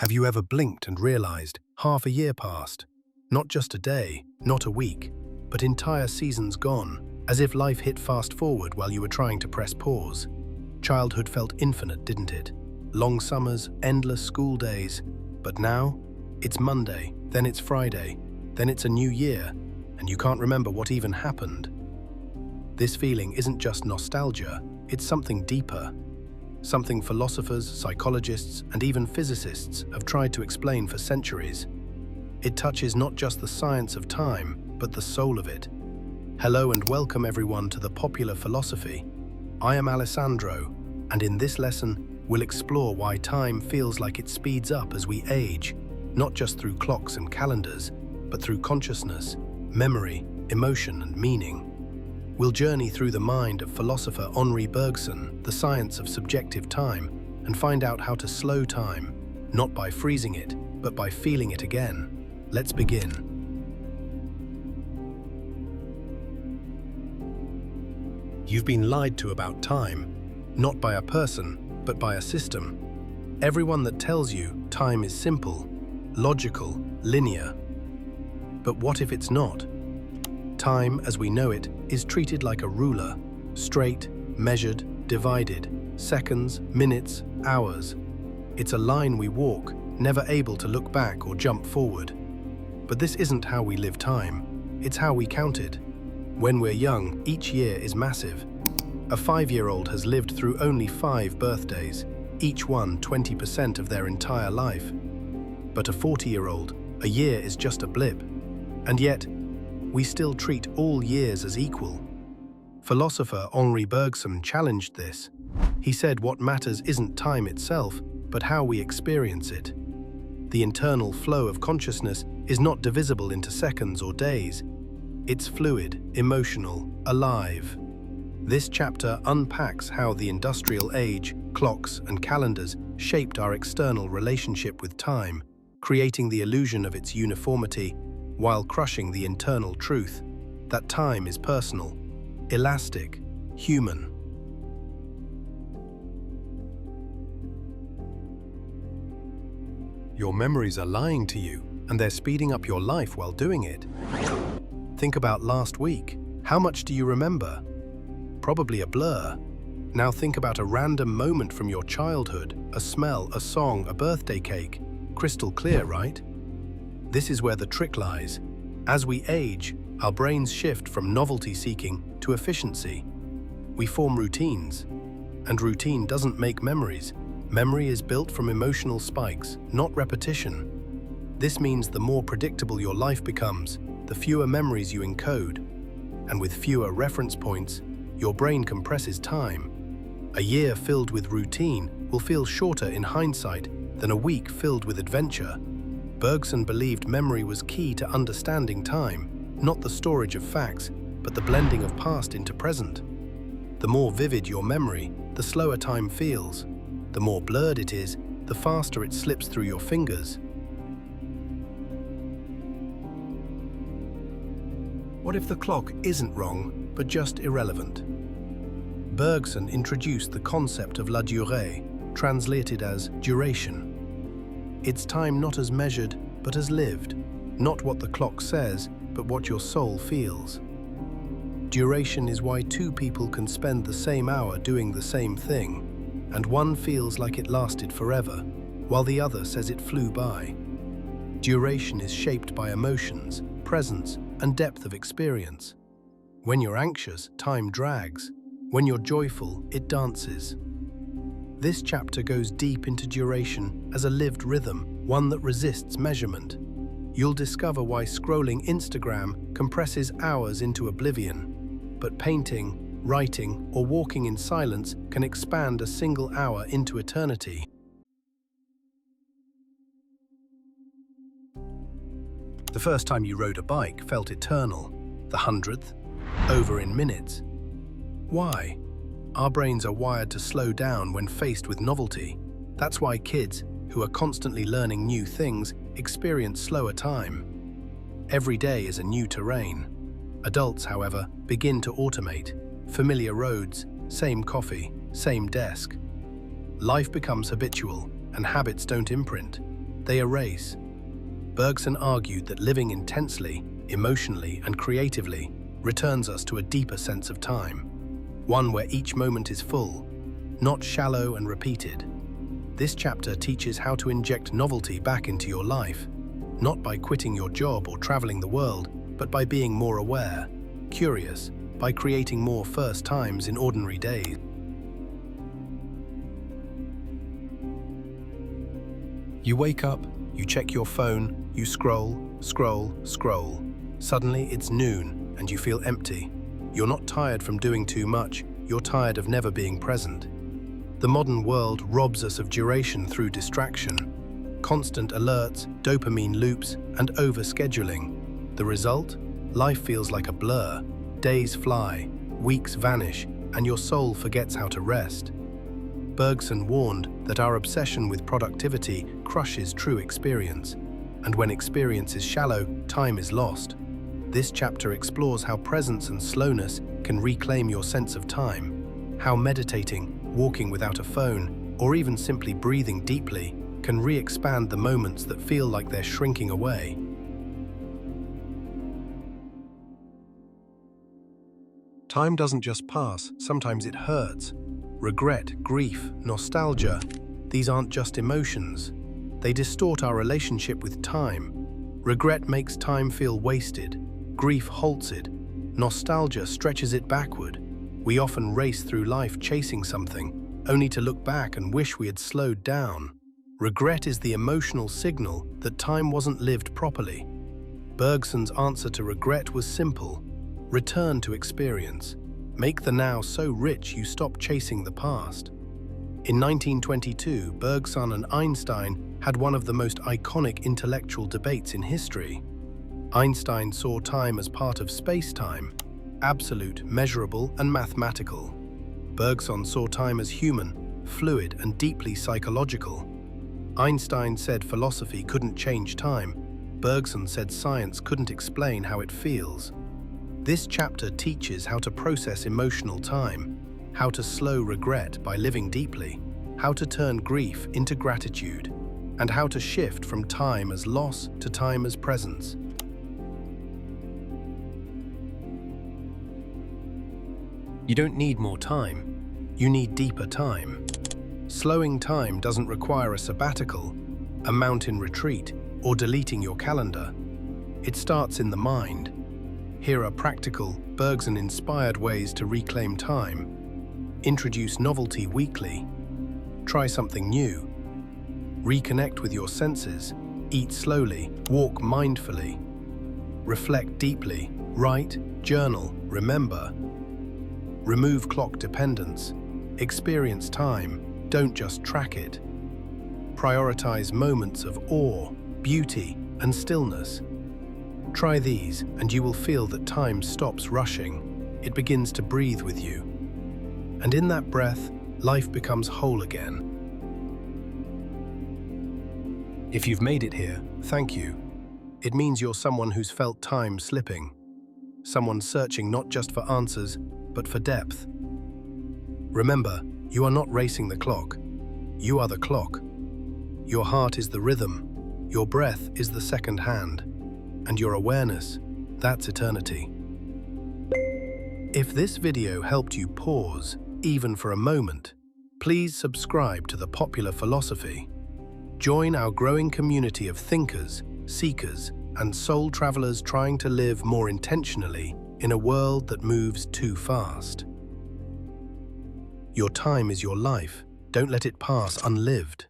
Have you ever blinked and realized half a year passed? Not just a day, not a week, but entire seasons gone, as if life hit fast forward while you were trying to press pause. Childhood felt infinite, didn't it? Long summers, endless school days. But now, it's Monday, then it's Friday, then it's a new year, and you can't remember what even happened. This feeling isn't just nostalgia, it's something deeper. Something philosophers, psychologists, and even physicists have tried to explain for centuries. It touches not just the science of time, but the soul of it. Hello and welcome everyone to the Popular Philosophy. I am Alessandro, and in this lesson, we'll explore why time feels like it speeds up as we age, not just through clocks and calendars, but through consciousness, memory, emotion, and meaning. We'll journey through the mind of philosopher Henri Bergson, the science of subjective time, and find out how to slow time, not by freezing it, but by feeling it again. Let's begin. You've been lied to about time, not by a person, but by a system. Everyone that tells you time is simple, logical, linear. But what if it's not? Time, as we know it, is treated like a ruler, straight, measured, divided, seconds, minutes, hours. It's a line we walk, never able to look back or jump forward. But this isn't how we live time, it's how we count it. When we're young, each year is massive. A 5-year-old has lived through only 5 birthdays, each one 20% of their entire life. But a 40-year-old, a year is just a blip. And yet, we still treat all years as equal. Philosopher Henri Bergson challenged this. He said what matters isn't time itself, but how we experience it. The internal flow of consciousness is not divisible into seconds or days. It's fluid, emotional, alive. This chapter unpacks how the industrial age, clocks, and calendars shaped our external relationship with time, creating the illusion of its uniformity, while crushing the internal truth that time is personal, elastic, human. Your memories are lying to you, and they're speeding up your life while doing it. Think about last week. How much do you remember? Probably a blur. Now think about a random moment from your childhood, a smell, a song, a birthday cake. Crystal clear, right? This is where the trick lies. As we age, our brains shift from novelty-seeking to efficiency. We form routines, and routine doesn't make memories. Memory is built from emotional spikes, not repetition. This means the more predictable your life becomes, the fewer memories you encode. And with fewer reference points, your brain compresses time. A year filled with routine will feel shorter in hindsight than a week filled with adventure. Bergson believed memory was key to understanding time, not the storage of facts, but the blending of past into present. The more vivid your memory, the slower time feels. The more blurred it is, the faster it slips through your fingers. What if the clock isn't wrong, but just irrelevant? Bergson introduced the concept of la durée, translated as duration. It's time not as measured, but as lived. Not what the clock says, but what your soul feels. Duration is why 2 people can spend the same hour doing the same thing, and one feels like it lasted forever, while the other says it flew by. Duration is shaped by emotions, presence, and depth of experience. When you're anxious, time drags. When you're joyful, it dances. This chapter goes deep into duration as a lived rhythm, one that resists measurement. You'll discover why scrolling Instagram compresses hours into oblivion, but painting, writing, or walking in silence can expand a single hour into eternity. The first time you rode a bike felt eternal. The 100th, over in minutes. Why? Our brains are wired to slow down when faced with novelty. That's why kids, who are constantly learning new things, experience slower time. Every day is a new terrain. Adults, however, begin to automate. Familiar roads, same coffee, same desk. Life becomes habitual, and habits don't imprint. they erase. Bergson argued that living intensely, emotionally, and creatively returns us to a deeper sense of time, one where each moment is full, not shallow and repeated. This chapter teaches how to inject novelty back into your life, not by quitting your job or traveling the world, but by being more aware, curious, by creating more first times in ordinary days. You wake up, you check your phone, you scroll. Suddenly it's noon and you feel empty. You're not tired from doing too much, you're tired of never being present. The modern world robs us of duration through distraction, constant alerts, dopamine loops, and overscheduling. The result? Life feels like a blur. Days fly, weeks vanish, and your soul forgets how to rest. Bergson warned that our obsession with productivity crushes true experience, and when experience is shallow, time is lost. This chapter explores how presence and slowness can reclaim your sense of time, how meditating, walking without a phone, or even simply breathing deeply can re-expand the moments that feel like they're shrinking away. Time doesn't just pass, sometimes it hurts. Regret, grief, nostalgia, these aren't just emotions. They distort our relationship with time. Regret makes time feel wasted. Grief halts it. Nostalgia stretches it backward. We often race through life chasing something, only to look back and wish we had slowed down. Regret is the emotional signal that time wasn't lived properly. Bergson's answer to regret was simple: return to experience. Make the now so rich you stop chasing the past. In 1922, Bergson and Einstein had one of the most iconic intellectual debates in history. Einstein saw time as part of space-time, absolute, measurable, and mathematical. Bergson saw time as human, fluid, and deeply psychological. Einstein said philosophy couldn't change time. Bergson said science couldn't explain how it feels. This chapter teaches how to process emotional time, how to slow regret by living deeply, how to turn grief into gratitude, and how to shift from time as loss to time as presence. You don't need more time, you need deeper time. Slowing time doesn't require a sabbatical, a mountain retreat, or deleting your calendar. It starts in the mind. Here are practical, Bergson-inspired ways to reclaim time. Introduce novelty weekly. Try something new. Reconnect with your senses. Eat slowly. Walk mindfully. Reflect deeply. Write, journal, remember. Remove clock dependence. Experience time. Don't just track it. Prioritize moments of awe, beauty, and stillness. Try these, and you will feel that time stops rushing. It begins to breathe with you. And in that breath, life becomes whole again. If you've made it here, thank you. It means you're someone who's felt time slipping. Someone searching not just for answers, but for depth. Remember, you are not racing the clock. You are the clock. Your heart is the rhythm. Your breath is the second hand. And your awareness, that's eternity. If this video helped you pause, even for a moment, please subscribe to The Popular Philosophy. Join our growing community of thinkers, seekers, and soul travelers trying to live more intentionally in a world that moves too fast. Your time is your life. Don't let it pass unlived.